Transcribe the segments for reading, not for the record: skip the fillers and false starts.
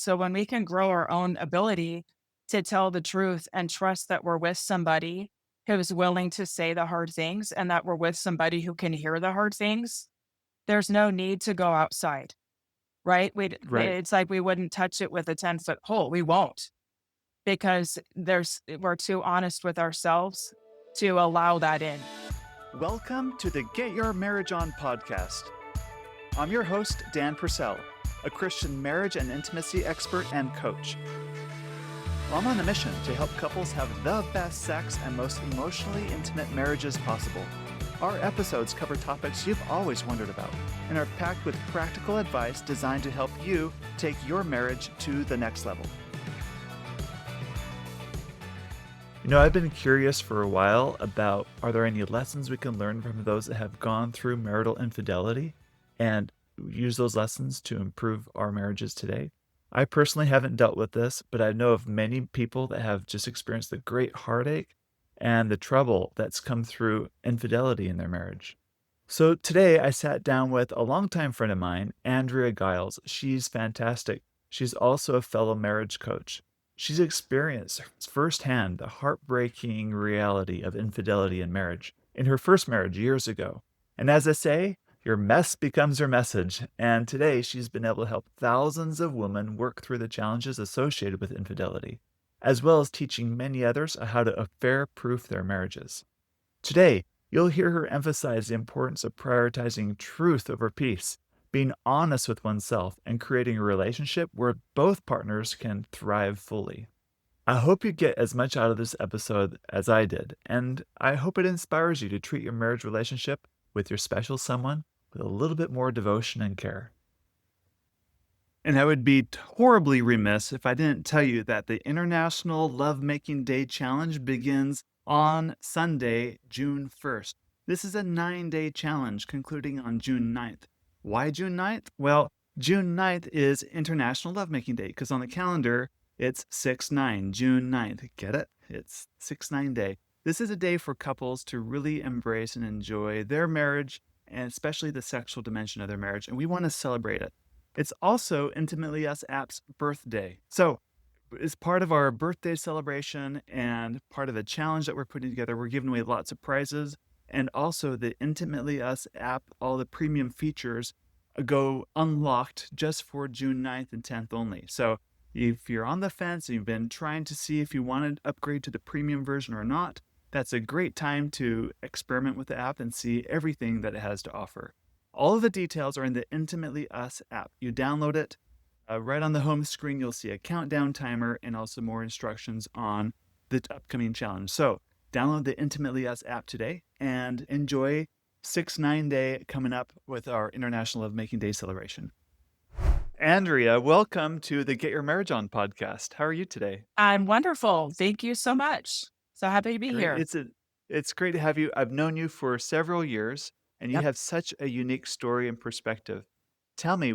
So when we can grow our own ability to tell the truth and trust that we're with somebody who's willing to say the hard things and that we're with somebody who can hear the hard things, there's no need to go outside, right? Right. It's like we wouldn't touch it with a 10-foot pole. We won't because we're too honest with ourselves to allow that in. Welcome to the Get Your Marriage On podcast. I'm your host, Dan Purcell, a Christian marriage and intimacy expert and coach. I'm on a mission to help couples have the best sex and most emotionally intimate marriages possible. Our episodes cover topics you've always wondered about and are packed with practical advice designed to help you take your marriage to the next level. I've been curious for a while about, are there any lessons we can learn from those that have gone through marital infidelity and use those lessons to improve our marriages today? I personally haven't dealt with this, but I know of many people that have just experienced the great heartache and the trouble that's come through infidelity in their marriage. So today I sat down with a longtime friend of mine, Andrea Giles. She's fantastic. She's also a fellow marriage coach. She's experienced firsthand the heartbreaking reality of infidelity in marriage in her first marriage years ago. And as I say, your mess becomes your message. And today she's been able to help thousands of women work through the challenges associated with infidelity, as well as teaching many others how to affair-proof their marriages. Today, you'll hear her emphasize the importance of prioritizing truth over peace, being honest with oneself, and creating a relationship where both partners can thrive fully. I hope you get as much out of this episode as I did, and I hope it inspires you to treat your marriage relationship with your special someone with a little bit more devotion and care. And I would be horribly remiss if I didn't tell you that the International Lovemaking Day Challenge begins on Sunday, June 1st. This is a 9-day challenge concluding on June 9th. Why June 9th? Well, June 9th is International Lovemaking Day because on the calendar, it's 6-9, June 9th. Get it? It's 6-9 day. This is a day for couples to really embrace and enjoy their marriage and especially the sexual dimension of their marriage, and we want to celebrate it. It's also Intimately Us app's birthday. So, as part of our birthday celebration and part of the challenge that we're putting together, we're giving away lots of prizes. And also the Intimately Us app, all the premium features go unlocked just for June 9th and 10th only. So if you're on the fence and you've been trying to see if you want to upgrade to the premium version or not, that's a great time to experiment with the app and see everything that it has to offer. All of the details are in the Intimately Us app. You download it. Right on the home screen, you'll see a countdown timer and also more instructions on the upcoming challenge. So download the Intimately Us app today and enjoy 6-9 day coming up with our International Lovemaking Day celebration. Andrea, welcome to the Get Your Marriage On podcast. How are you today? I'm wonderful. Thank you so much. So happy to be Great. here. It's great to have you. I've known you for several years, and you Yep. have such a unique story and perspective. Tell me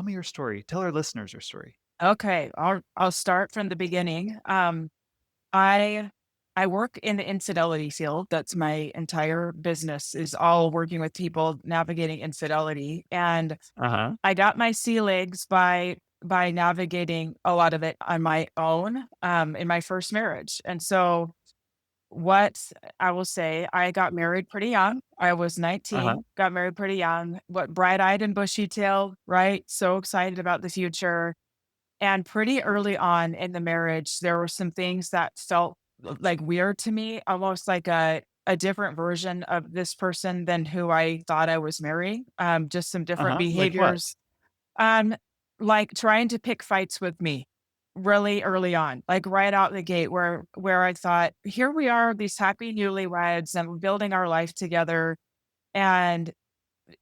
your story. Tell our listeners your story. Okay. I'll start from the beginning. I I work in the infidelity field. That's my entire business is all working with people navigating infidelity. And Uh-huh. I got my sea legs by navigating a lot of it on my own in my first marriage. And so what I will say, I got married pretty young. I was Uh-huh. 19, got married pretty young, what bright-eyed and bushy-tailed, right? So excited about the future. And pretty early on in the marriage, there were some things that felt like weird to me, almost like a different version of this person than who I thought I was marrying. Just some different Uh-huh. Like what? behaviors. Um, like trying to pick fights with me really early on, like right out the gate where I thought, here we are, these happy newlyweds and we're building our life together. And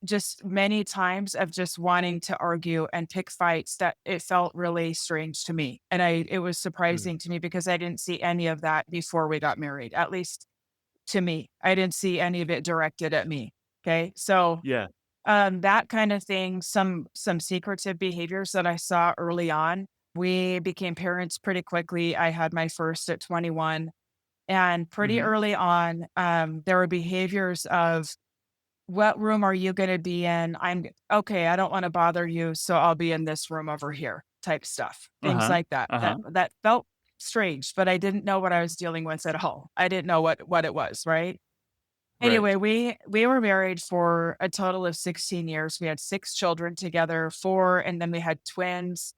just many times of just wanting to argue and pick fights that it felt really strange to me. And it was Mm. surprising to me because I didn't see any of that before we got married, at least to me. I didn't see any of it directed at me. Okay. So Yeah. that kind of thing, some secretive behaviors that I saw early on. We became parents pretty quickly. I had my first at 21. And pretty Mm-hmm. early on, there were behaviors of what room are you gonna be in? I'm okay, I don't wanna bother you, so I'll be in this room over here type stuff, things Uh-huh. like that, Uh-huh. that felt strange, but I didn't know what I was dealing with at all. I didn't know what it was, right? Anyway, Right. we were married for a total of 16 years. We had 6 children together, 4, and then we had twins.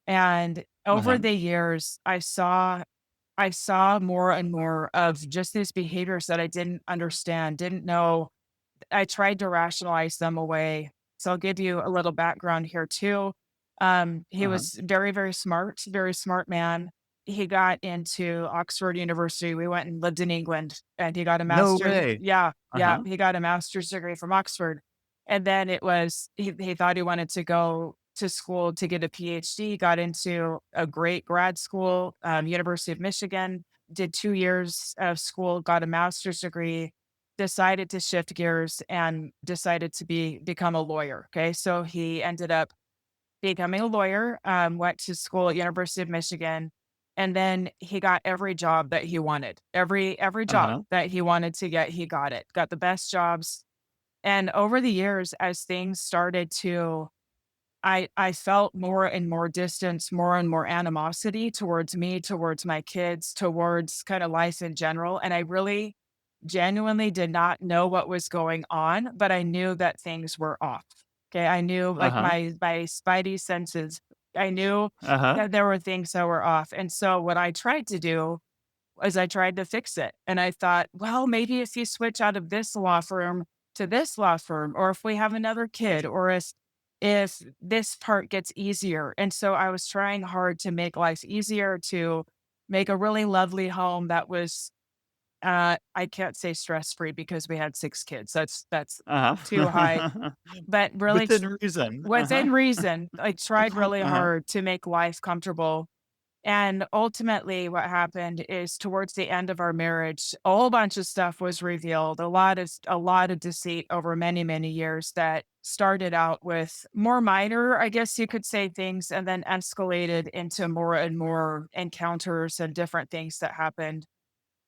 And over Uh-huh. the years, I saw more and more of just these behaviors that I didn't understand, didn't know. I tried to rationalize them away. So I'll give you a little background here too. He Uh-huh. was very smart man. He got into Oxford University. We went and lived in England, and he got a No master's. way. Yeah, yeah, Uh-huh. he got a master's degree from Oxford. And then he thought he wanted to go to school to get a PhD. Got into a great grad school, University of Michigan. Did 2 years of school, got a master's degree, decided to shift gears and decided to become a lawyer. Okay. So he ended up becoming a lawyer, went to school at University of Michigan, and then he got every job that he wanted. Every job Uh-huh. that he wanted to get, he got it. Got the best jobs. And over the years, as things started to I felt more and more distance, more and more animosity towards me, towards my kids, towards kind of life in general. And I really genuinely did not know what was going on, but I knew that things were off. Okay. I knew like Uh-huh. my spidey senses. I knew Uh-huh. that there were things that were off. And so what I tried to do as I tried to fix it. And I thought, well, maybe if you switch out of this law firm to this law firm, or if we have another kid, or if this part gets easier. And so I was trying hard to make life easier, to make a really lovely home that was I can't say stress free because we had 6 kids. That's too high. Uh-huh. But really Within reason. Uh-huh. within reason, I tried really Uh-huh. hard to make life comfortable, and ultimately, what happened is towards the end of our marriage, a whole bunch of stuff was revealed, a lot of deceit over many, many years that started out with more minor, I guess you could say, things, and then escalated into more and more encounters and different things that happened.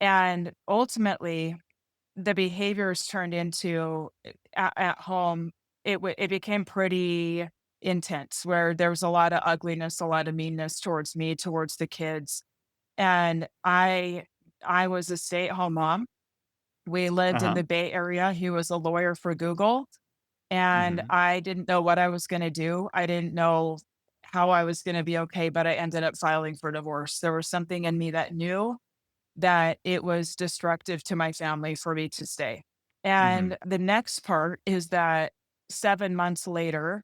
And ultimately, the behaviors turned into at home, it became pretty intense where there was a lot of ugliness, a lot of meanness towards me, towards the kids. And I was a stay-at-home mom. We lived in Uh-huh. the Bay Area. He was a lawyer for Google, and Mhm. I didn't know what I was gonna do. I didn't know how I was gonna be okay, but I ended up filing for divorce. There was something in me that knew that it was destructive to my family for me to stay. Mhm. And the next part is that 7 months later,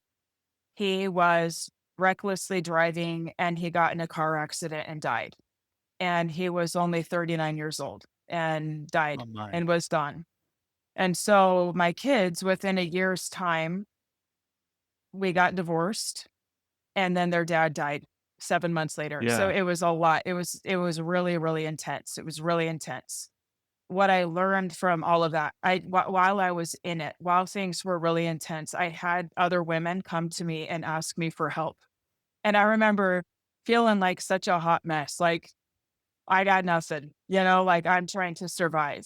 he was recklessly driving and he got in a car accident and died. And he was only 39 years old and died Oh my. and was done. And so my kids, within a year's time, we got divorced and then their dad died 7 months later. So Yeah. it was a lot. It was really, really intense. It was really intense. What I learned from all of that, while I was in it, while things were really intense, I had other women come to me and ask me for help. And I remember feeling like such a hot mess, like I got nothing, like I'm trying to survive.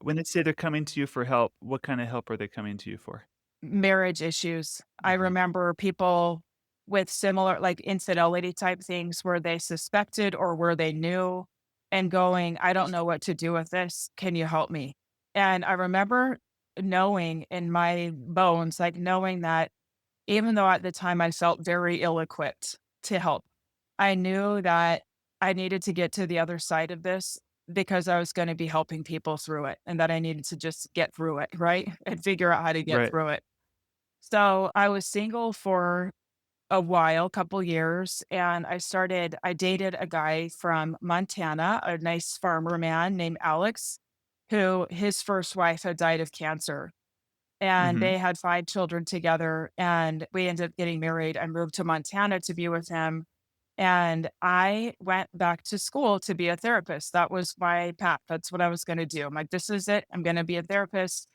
When they say they're coming to you for help, what kinda help are they coming to you for? Marriage issues. I Mhm. remember people with similar, like, infidelity type things where they suspected or where they knew and going, "I don't know what to do with this. Can you help me?" And I remember knowing in my bones, like, knowing that even though at the time I felt very ill-equipped to help, I knew that I needed to get to the other side of this because I was gonna be helping people through it and that I needed to just get through it, right? And figure out how to get Right. through it. So I was single for a while, couple years, and I dated a guy from Montana, a nice farmer man named Alex, who his first wife had died of cancer. And Mhm. they had 5 children together, and we ended up getting married. I moved to Montana to be with him, and I went back to school to be a therapist. That was my path. That's what I was gonna do. I'm like, "This is it. I'm gonna be a therapist."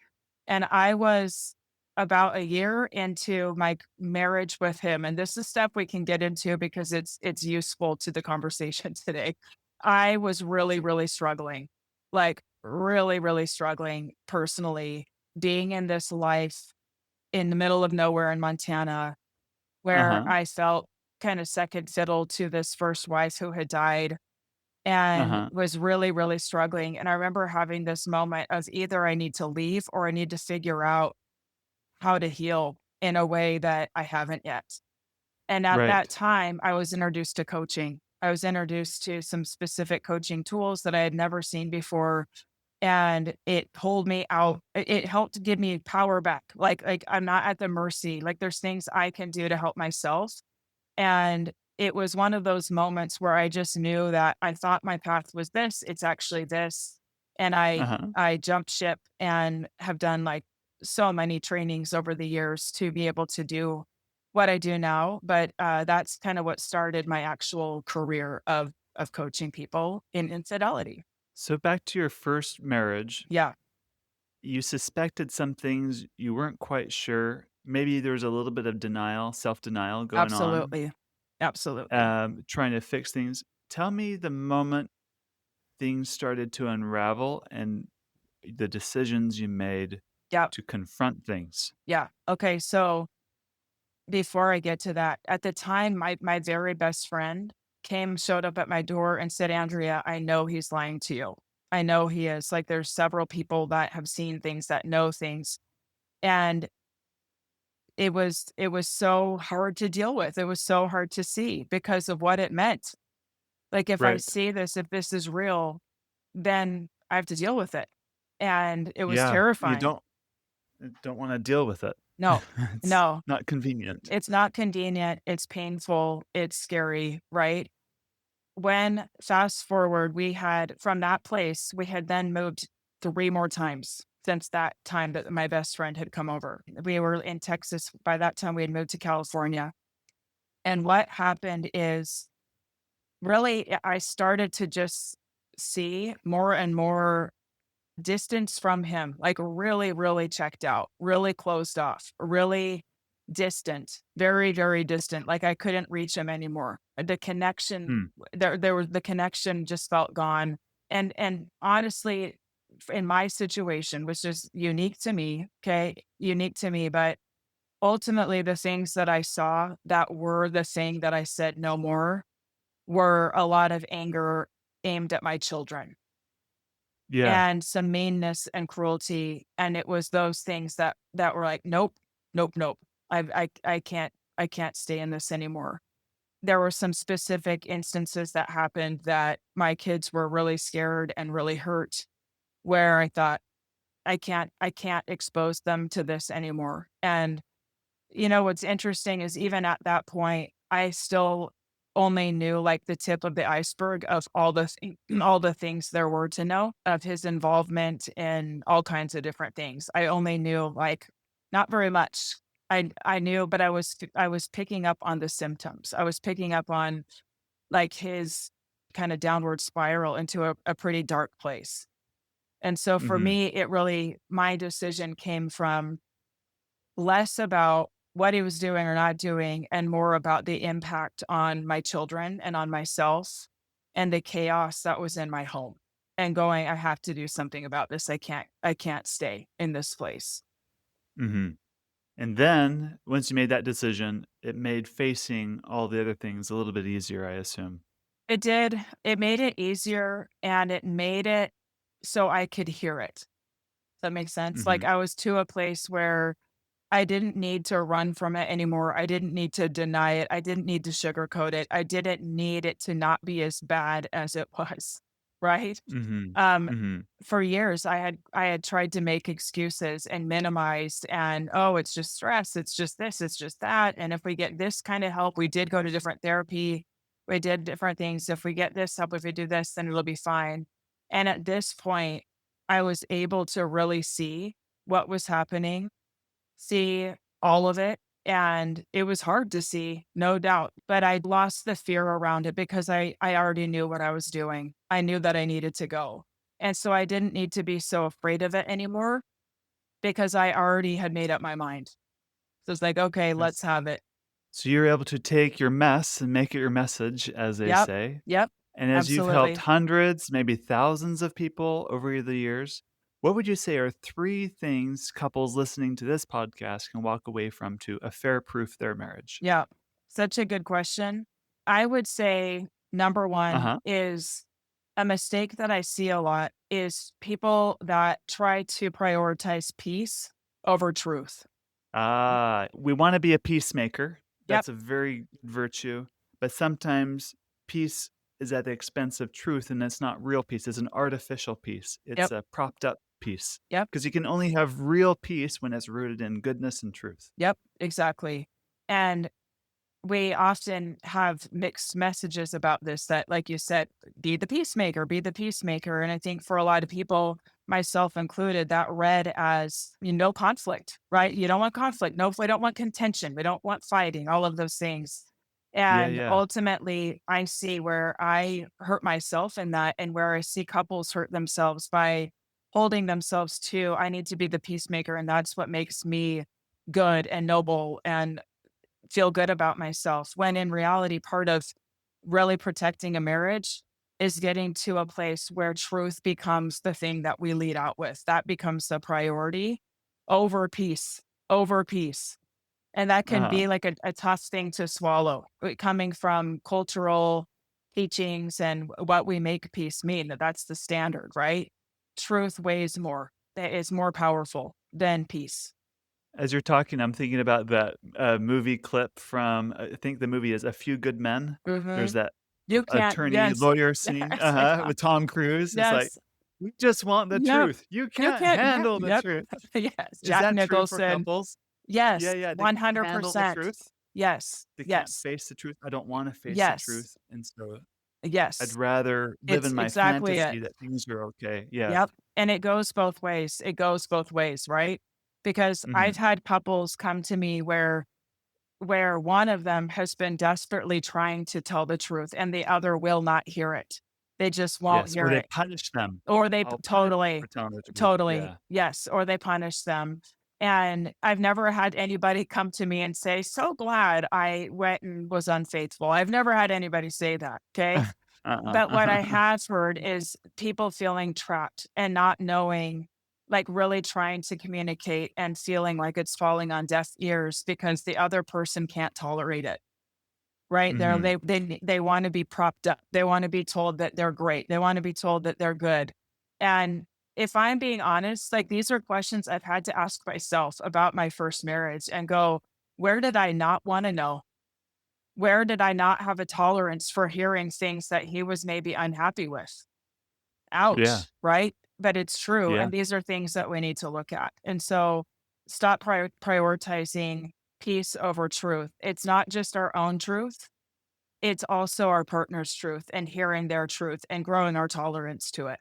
And I was about a year into my marriage with him, and this is stuff we can get into because it's useful to the conversation today. I was really, really struggling, like, really, really struggling personally, being in this life in the middle of nowhere in Montana where Uh-huh. I felt kind of second fiddle to this first wife who had died and Uh-huh. was really, really struggling. And I remember having this moment of either I need to leave or I need to figure out how to heal in a way that I haven't yet. And at that Right. time, I was introduced to coaching. I was introduced to some specific coaching tools that I had never seen before, and it pulled me out. It helped give me power back. Like I'm not at the mercy. Like there's things I can do to help myself. And it was one of those moments where I just knew that I thought my path was this, it's actually this. And Uh-huh. I jumped ship and have done like so many trainings over the years to be able to do what I do now. But that's kind of what started my actual career of coaching people in infidelity. So back to your first marriage, Yeah, you suspected some things, you weren't quite sure. Maybe there was a little bit of denial, self-denial going on, absolutely. Absolutely. trying to fix things. Tell me the moment things started to unravel and the decisions you made Yeah. to confront things. Yeah. Okay. So before I get to that, at the time, my very best friend showed up at my door and said, "Andrea, I know he's lying to you. I know he is. Like, there's several people that have seen things, that know things." And it was so hard to deal with. It was so hard to see because of what it meant. Like, if I Right. see this, if this is real, then I have to deal with it. And it was Yeah, you terrifying. don't wanna deal with it. No, It's no, not convenient. it's not convenient. It's painful. It's scary, right? When fast forward, we had from that place, we had then moved 3 more times since that time that my best friend had come over. We were in Texas by that time, we had moved to California, and what happened is, really, I started to just see more and more distance from him, like really, really checked out, really closed off, really distant, very, very distant. Like I couldn't reach him anymore. The connection Hmm. there was the connection just felt gone. And honestly, in my situation, which is unique to me, okay, unique to me, but ultimately the things that I saw that were the thing that I said no more were a lot of anger aimed at my children Yeah. and some meanness and cruelty, and it was those things that were like, "Nope, nope, nope. I can't stay in this anymore." There were some specific instances that happened that my kids were really scared and really hurt, where I thought, I can't expose them to this anymore." And what's interesting is even at that point, I still only knew like the tip of the iceberg of all the things there were to know of his involvement in all kinds of different things. I only knew like not very much. I knew, but I was picking up on the symptoms. I was picking up on like his kind of downward spiral into a pretty dark place. And so for Mhm. me, it really my decision came from less about what he was doing or not doing and more about the impact on my children and on myself and the chaos that was in my home and going, I have to do something about this. I can't stay in this place. Mhm. And then, once you made that decision, it made facing all the other things a little bit easier, I assume. It did. It made it easier and it made it so I could hear it. Does that make sense? Like Mhm. I was to a place where I didn't need to run from it anymore. I didn't need to deny it. I didn't need to sugarcoat it. I didn't need it to not be as bad as it was, right? Mhm. Um, Mhm. for years, I had tried to make excuses and minimize and, "Oh, it's just stress. It's just this. It's just that. And if we get this kind of help, we did go to different therapy. We did different things. If we get this help, if we do this, then it'll be fine." And at this point, I was able to really see what was happening, see all of it, and it was hard to see, no doubt, but I lost the fear around it because I already knew what I was doing. I knew that I needed to go, and so I didn't need to be so afraid of it anymore because I already had made up my mind. So it's like, "Okay, let's Yes. have it." So you're able to take your mess and make it your message, as they Yep, say. yep, And as you've helped absolutely. hundreds, maybe thousands of people over the years, what would you say are 3 things couples listening to this podcast can walk away from to affair-proof their marriage? Yeah. Such a good question. I would say number one Uh-huh. is a mistake that I see a lot is people that try to prioritize peace over truth. Ah, we wanna be a peacemaker. Yep, That's a very virtue, but sometimes peace is at the expense of truth, and it's not real peace, it's an artificial peace. It's yep, a propped up peace, yep, because you can only have real peace when it's rooted in goodness and truth. yep, exactly. And we often have mixed messages about this that, like you said, be the peacemaker, be the peacemaker. And I think for a lot of people, myself included, that read as no conflict, right? You don't want conflict. No, we don't want contention. We don't want fighting, all of those things. Yeah, And yeah. ultimately, I see where I hurt myself in that and where I see couples hurt themselves by holding themselves to, I need to be the peacemaker. And that's what makes me good and noble and feel good about myself when in reality, part of really protecting a marriage is getting to a place where truth becomes the thing that we lead out with. That becomes the priority over peace, over peace. And that can Uh-huh. be like a tough thing to swallow coming from cultural teachings and what we make peace mean, that that's the standard, right? Truth weighs more, that is more powerful than peace. As you're talking, I'm thinking about that, movie clip from I think the movie is A Few Good Men. Hmm. There's that You can't, attorney yes, lawyer scene yes, yeah. with Tom Cruise. It's like, Yes. "We just want the Yep. truth. You You can't can't handle the yep. truth." Yes. Is Jack that true for Nicholson. couples? Yeah, Yes, yeah, they can't handle the 100%. truth. Yes. They can't Yes. face the truth. I don't wanna face the Yes. truth, and so I'd Yes. rather live It's in my exactly it. fantasy that things are okay. Yeah. Yep. And it goes both ways. It goes both ways, right? Because I've Mhm. had couples come to me where one of them has been desperately trying to tell the truth and the other will not hear it. They just won't Yes, or hear they it. punish them. Or they I'll punish you for totally, telling the truth. totally, Yeah. yes, or they punish them, and I've never had anybody come to me and say, "So glad I went and was unfaithful." I've never had anybody say that, okay? But what I Uh-uh. have heard is people feeling trapped and not knowing, like, really trying to communicate and feeling like it's falling on deaf ears because the other person can't tolerate it. Right? Mhm. They wanna be propped up. They wanna be told that they're great. They wanna be told that they're good. And if I'm being honest, like, these are questions I've had to ask myself about my first marriage and go, "Where did I not wanna know? Where did I not have a tolerance for hearing things that he was maybe unhappy with?" Yeah. Ouch, right? But it's true, Yeah. and these are things that we need to look at. And so stop prioritizing peace over truth. It's not just our own truth, it's also our partner's truth and hearing their truth and growing our tolerance to it.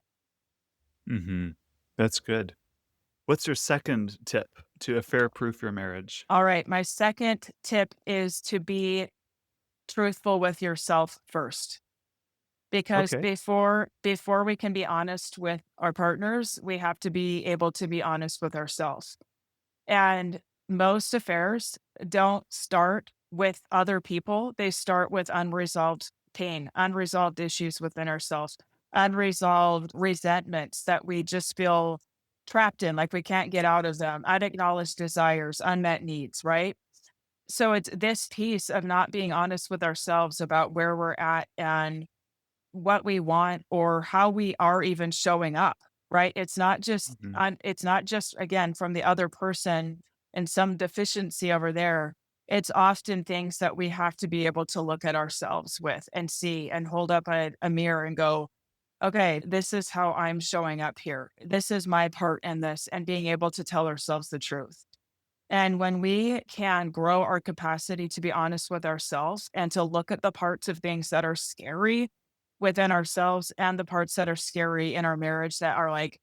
Mhm. That's good. What's your second tip to affair-proof your marriage? All right, my second tip is to be truthful with yourself first. Because Okay. before we can be honest with our partners, we have to be able to be honest with ourselves. And most affairs don't start with other people. They start with unresolved pain, unresolved issues within ourselves, unresolved resentments that we just feel trapped in, like we can't get out of them, unacknowledged desires, unmet needs, right? So it's this piece of not being honest with ourselves about where we're at and what we want or how we are even showing up, right? Mhm. It's not just again from the other person and some deficiency over there. It's often things that we have to be able to look at ourselves with and see and hold up a mirror and go, okay, this is how I'm showing up here. This is my part in this, and being able to tell ourselves the truth. And when we can grow our capacity to be honest with ourselves and to look at the parts of things that are scary within ourselves and the parts that are scary in our marriage that are like,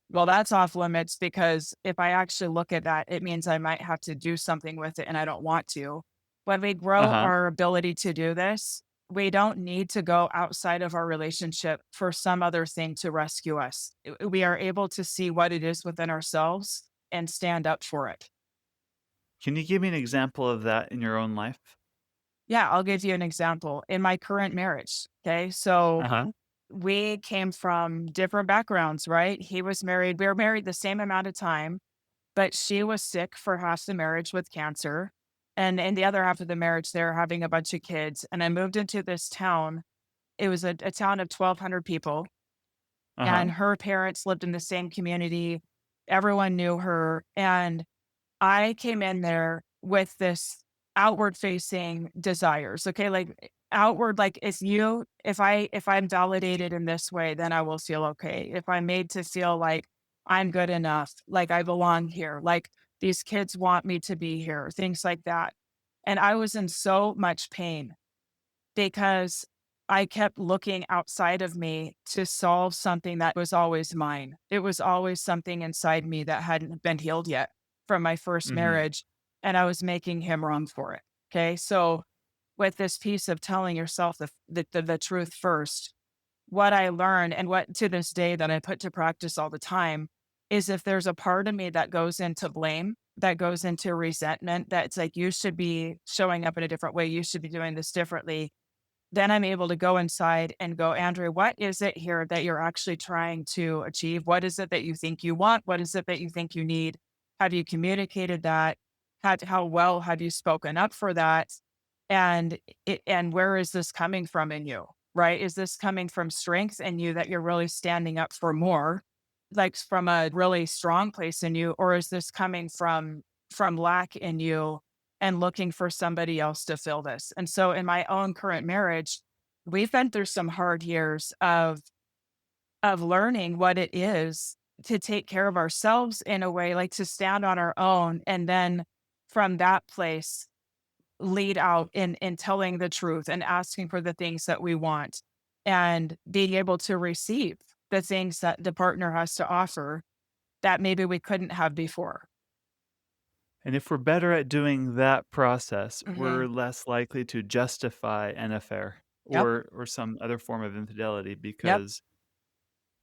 well, that's off limits because if I actually look at that, it means I might have to do something with it and I don't want to. When we grow Uh-huh. our ability to do this, we don't need to go outside of our relationship for some other thing to rescue us. We are able to see what it is within ourselves and stand up for it. Can you give me an example of that in your own life? Yeah, I'll give you an example. In my current marriage, okay? So Uh-huh. we came from different backgrounds, right? He was married, we were married the same amount of time, but she was sick for half the marriage with cancer. And in the other half of the marriage, they're having a bunch of kids. And I moved into this town. It was a town of 1,200 people, Uh-huh. and her parents lived in the same community. Everyone knew her. And I came in there with this outward facing desires. Okay. Like outward, like if I'm validated in this way, then I will feel okay. If I'm made to feel like I'm good enough, like I belong here, like these kids want me to be here, things like that. And I was in so much pain because I kept looking outside of me to solve something that was always mine. It was always something inside me that hadn't been healed yet from my first Mhm. marriage, and I was making him wrong for it. Okay. So, with this piece of telling yourself the truth first, what I learned and what to this day that I put to practice all the time is if there's a part of me that goes into blame, that goes into resentment, that's like, you should be showing up in a different way, you should be doing this differently, then I'm able to go inside and go, Andrea, what is it here that you're actually trying to achieve? What is it that you think you want? What is it that you think you need? Have you communicated that? How well have you spoken up for that? And and where is this coming from in you? Right? Is this coming from strength in you that you're really standing up for more, like from a really strong place in you, or is this coming from lack in you and looking for somebody else to fill this? And so in my own current marriage, we've been through some hard years of learning what it is to take care of ourselves in a way, like to stand on our own, and then from that place lead out in telling the truth and asking for the things that we want and being able to receive the things that the partner has to offer that maybe we couldn't have before. And if we're better at doing that process, we're Mhm. less likely to justify an affair Yep. or some other form of infidelity Yep. because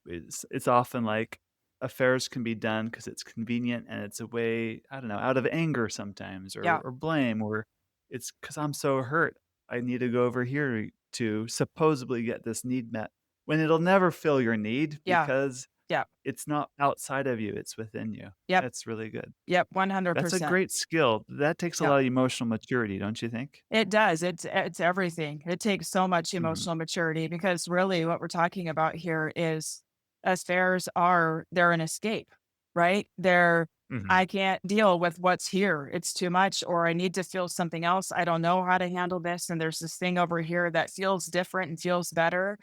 it's often like affairs can be done because it's convenient and it's a way, I don't know, out of anger sometimes Yeah. or blame, or it's because 'cause I'm so hurt, I need to go over here to supposedly get this need met, when it'll never fill your need Yeah. because Yeah. it's not outside of you, it's within you. Yep. That's really good. Yep. That's a 100%. great skill. That takes a Yep. lot of emotional maturity, don't you think? It does. It's everything. It takes so much Mhm. emotional maturity because really what we're talking about here is affairs they're an escape, right? Mhm. I can't deal with what's here. It's too much, or I need to feel something else. I don't know how to handle this. And there's this thing over here that feels different and feels better.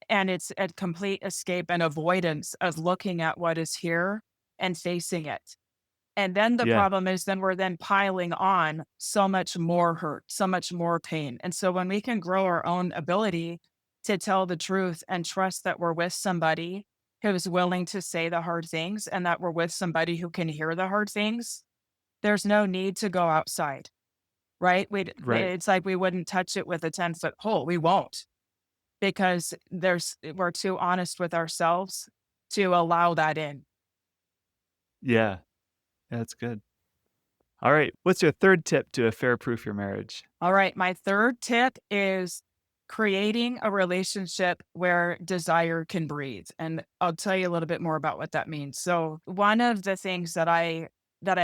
And it's a complete escape and avoidance of looking at what is here and facing it. And then the Yeah. problem is then we're then piling on so much more hurt, so much more pain. And so when we can grow our own ability to tell the truth and trust that we're with somebody who's willing to say the hard things and that we're with somebody who can hear the hard things, there's no need to go outside, right? Right. It's like we wouldn't touch it with a 10-foot pole. We won't because we're too honest with ourselves to allow that in. Yeah. That's good. Alright, what's your 3rd tip to affair-proof your marriage? All right. My third tip is creating a relationship where desire can breathe. And I'll tell you a little bit more about what that means. So one of the things that I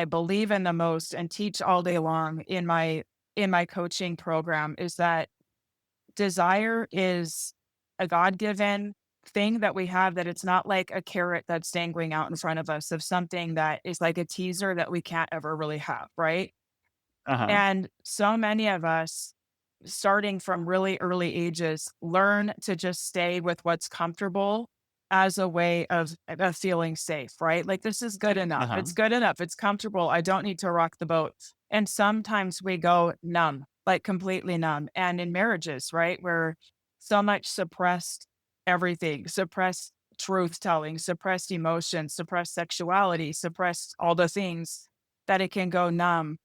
believe in the most and teach all day long in my coaching program is that desire is a God-given thing that we have, that it's not like a carrot that's dangling out in front of us of something that is like a teaser that we can't ever really have, right? Uh-huh. And so many of us, starting from really early ages, learn to just stay with what's comfortable as a way of feeling safe, right? Like, this is good enough. Uh-huh. It's good enough. It's comfortable. I don't need to rock the boat. And sometimes we go numb, like completely numb. And in marriages, right, where so much suppressed everything, suppressed truth telling, suppressed emotion, suppressed sexuality, suppressed all the things, that it can go numb.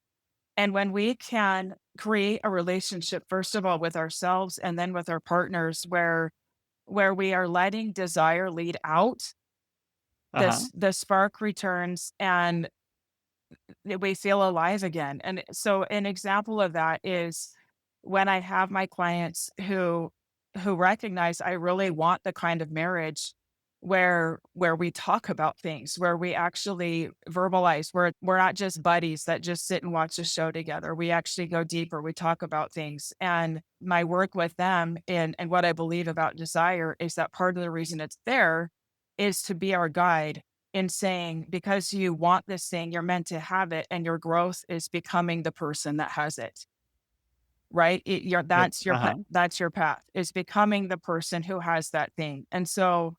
And when we can create a relationship, first of all, with ourselves and then with our partners, where we are letting desire lead out, Uh-huh. the spark returns and we feel alive again. And so an example of that is when I have my clients who recognize I really want the kind of marriage where we talk about things, where we actually verbalize. We're not just buddies that just sit and watch a show together. We actually go deeper. We talk about things. And my work with them and what I believe about desire is that part of the reason it's there is to be our guide in saying, because you want this thing, you're meant to have it, and your growth is becoming the person that has it. Right? Yep. That's that's your path, is becoming the person who has that thing. And so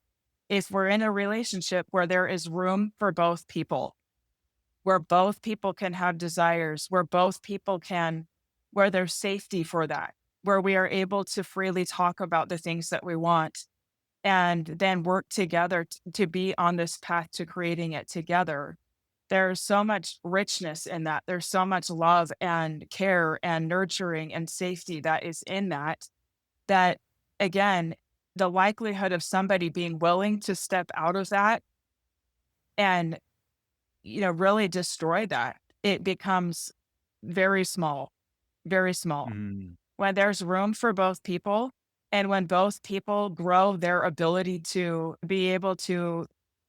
if we're in a relationship where there is room for both people, where both people can have desires, where both people can, where there's safety for that, where we are able to freely talk about the things that we want and then work together to be on this path to creating it together. There's so much richness in that. There's so much love and care and nurturing and safety that is in that, that again, the likelihood of somebody being willing to step out of that and, really destroy that, it becomes very small, very small. Mm. When there's room for both people and when both people grow their ability to be able to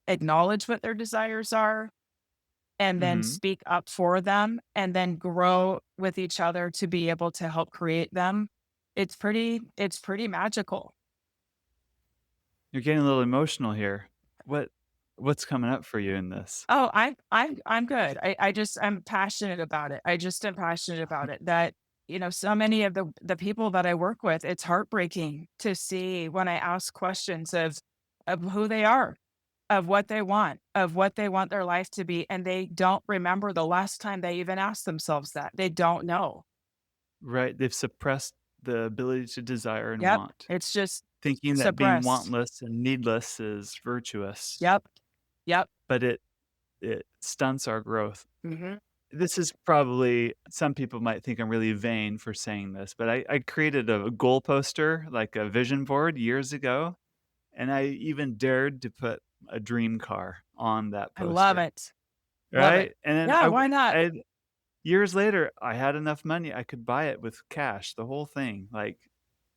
acknowledge what their desires are and then Mhm. speak up for them and then grow with each other to be able to help create them, it's pretty magical. You're getting a little emotional here. What's coming up for you in this? Oh, I'm good. I'm passionate about it. I just am passionate about it that, so many of the people that I work with, it's heartbreaking to see when I ask questions of who they are, of what they want their life to be, and they don't remember the last time they even asked themselves that. They don't know. Right, they've suppressed the ability to desire and Yep. want, It's just thinking that being suppressed. wantless and needless is virtuous, Yep. Yep. but it stunts our growth. Mhm. This is probably some people might think I'm really vain for saying this, but I created a goal poster, like a vision board years ago, and I even dared to put a dream car on that I love poster, it. Love it. right? And then Yeah, why not? years later, I had enough money, I could buy it with cash, the whole thing, like,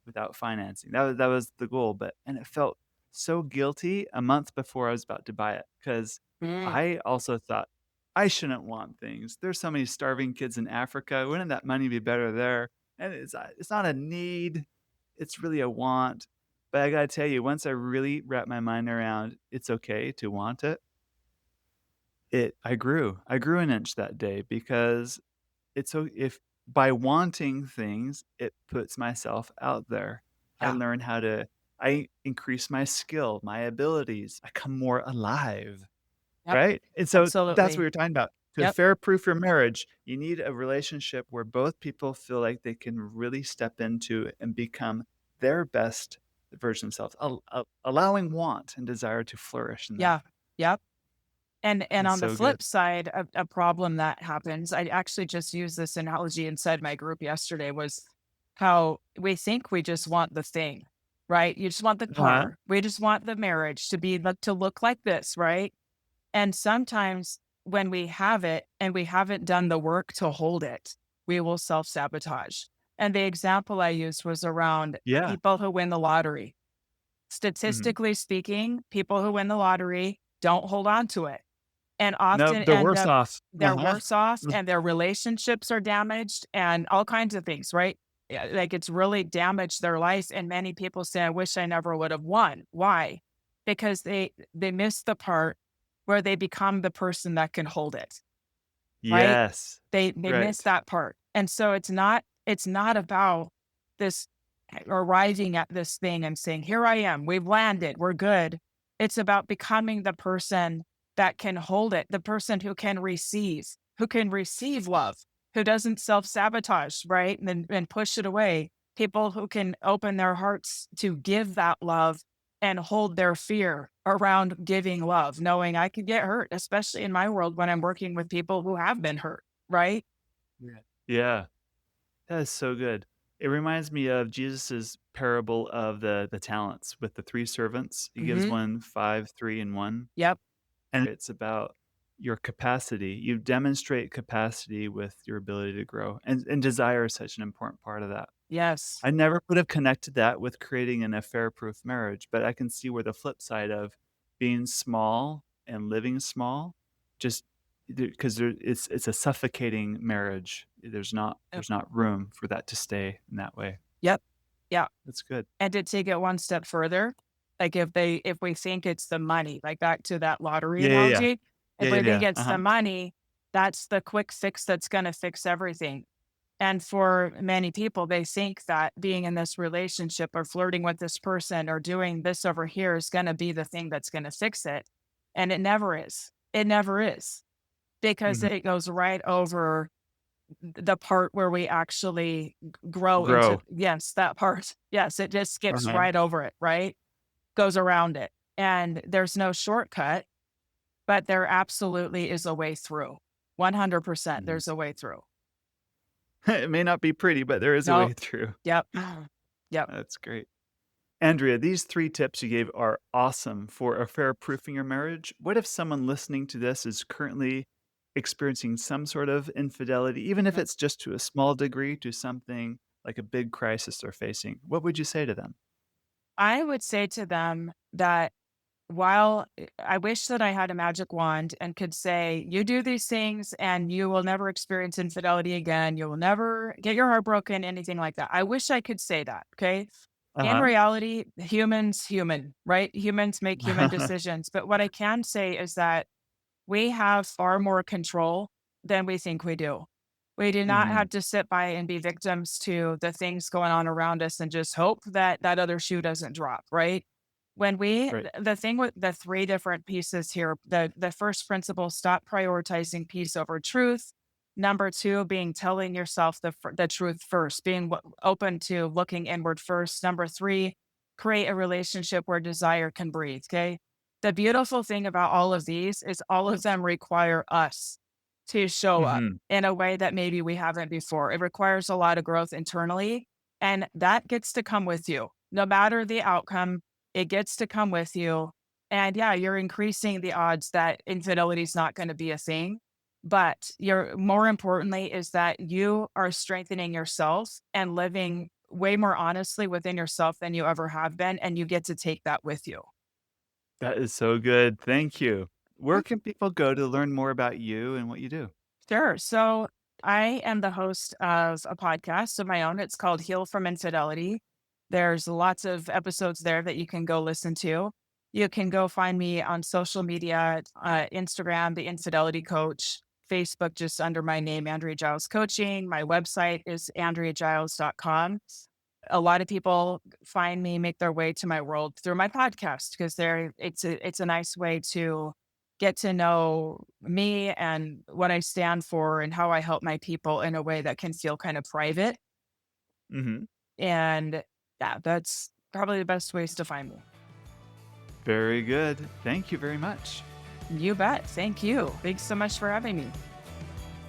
without financing. That was the goal, but and it felt so guilty a month before I was about to buy it because Mm. I also thought, "I shouldn't want things. There's so many starving kids in Africa. Wouldn't that money be better there?" And it's not a need, it's really a want. But I gotta tell you, once I really wrap my mind around it's okay to want it, I grew. I grew an inch that day because it's so if by wanting things, it puts myself out there. I Yeah. learn how to I increase my skill, my abilities, I come more alive, Yep. right? And so that's what Absolutely. you're talking about. To Yep. fair proof your marriage, you need a relationship where both people feel like they can really step into and become their best version of themselves, allowing want and desire to flourish in that. Yeah. Yep. And That's on the so good. flip side, a problem that happens, I actually just used this analogy inside my group yesterday, was how we think we just want the thing, right? You just want the Uh-huh. car. We just want the marriage to look like this, right? And sometimes when we have it and we haven't done the work to hold it, we will self-sabotage. And the example I used was around Yeah. people who win the lottery. Mhm. Statistically speaking, people who win the lottery don't hold on to it and Nope, often they're end worse up, off. they're Uh-huh. worse off and their relationships are damaged and all kinds of things, right? Yeah, like it's really damaged their life. And many people say, I wish I never would have won. Why? Because they miss the part where they become the person that can hold it, right? Yes. They miss Right. that part. And so it's not about this arriving at this thing and saying, "Here I am. We've landed. We're good." It's about becoming the person that can hold it, the person who can receive love, who doesn't self-sabotage, right? And push it away. People who can open their hearts to give that love and hold their fear around giving love, knowing I could get hurt, especially in my world when I'm working with people who have been hurt, right? Yeah. Yeah. That is so good. It reminds me of Jesus's parable of the talents with the 3 servants. He gives Mhm. one 5, 3, and 1, Yep. and it's about your capacity. You demonstrate capacity with your ability to grow, and desire is such an important part of that. Yes. I never would have connected that with creating an affair-proof marriage, but I can see where the flip side of being small and living small, just because it's a suffocating marriage. Yep. There's not room for that to stay in that way. Yep. Yeah. That's good. And to take it one step further, like if we think it's the money, like back to that lottery Yeah, yeah, yeah. analogy, if Yeah, we yeah, think yeah. it's the Uh-huh. money, that's the quick fix that's gonna fix everything. And for many people, they think that being in this relationship or flirting with this person or doing this over here is gonna be the thing that's gonna fix it. And it never is. It never is because Mhm. it goes right over the part where we actually grow into Grow. yes, that part. Yes, it just skips Uh-huh. right over it, right? Goes around it. And there's no shortcut, but there absolutely is a way through. 100% there's Yes. a way through. It may not be pretty, but there is a No. way through. Yep. Yep. That's great. Andrea, these 3 tips you gave are awesome for affair proofing your marriage. What if someone listening to this is currently experiencing some sort of infidelity, even if Mhm. it's just to a small degree, to something like a big crisis they're facing? What would you say to them? I would say to them that while I wish that I had a magic wand and could say, "You do these things and you will never experience infidelity again. You will never get your heart broken," anything like that. I wish I could say that, okay? In Uh-huh. reality, human, right? Humans make human decisions. But what I can say is that we have far more control than we think we do. We do not Mhm. have to sit by and be victims to the things going on around us and just hope that that other shoe doesn't drop, right? When we Right. the thing with the 3 different pieces here, the first principle, stop prioritizing peace over truth. Number 2, being telling yourself the truth first, being open to looking inward first. Number 3, create a relationship where desire can breathe, okay? The beautiful thing about all of these is all of them require us to show up Mhm. in a way that maybe we haven't before. It requires a lot of growth internally, and that gets to come with you. No matter the outcome, it gets to come with you. And yeah, you're increasing the odds that infidelity is not going to be a thing. But you're more importantly is that you are strengthening yourself and living way more honestly within yourself than you ever have been. And you get to take that with you. That is so good. Thank you. Where can people go to learn more about you and what you do? Sure. So I am the host of a podcast of my own. It's called Heal from Infidelity. There's lots of episodes there that you can go listen to. You can go find me on social media, Instagram, The Infidelity Coach, Facebook, just under my name, Andrea Giles Coaching. My website is andreagiles.com. A lot of people find me, make their way to my world through my podcast because it's a nice way to get to know me and what I stand for and how I help my people in a way that can feel kind of private. Mhm. And yeah, that's probably the best ways to find me. Very good. Thank you very much. You bet. Thank you. Thanks so much for having me.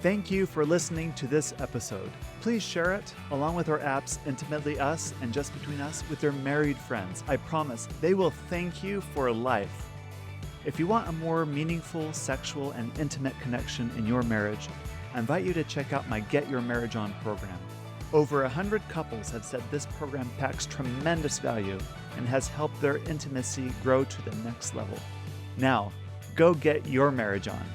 Thank you for listening to this episode. Please share it, along with our apps Intimately Us and Just Between Us, with your married friends. I promise they will thank you for life. If you want a more meaningful sexual and intimate connection in your marriage, I invite you to check out my Get Your Marriage On program. Over 100 couples have said this program packs tremendous value and has helped their intimacy grow to the next level. Now, go get your marriage on.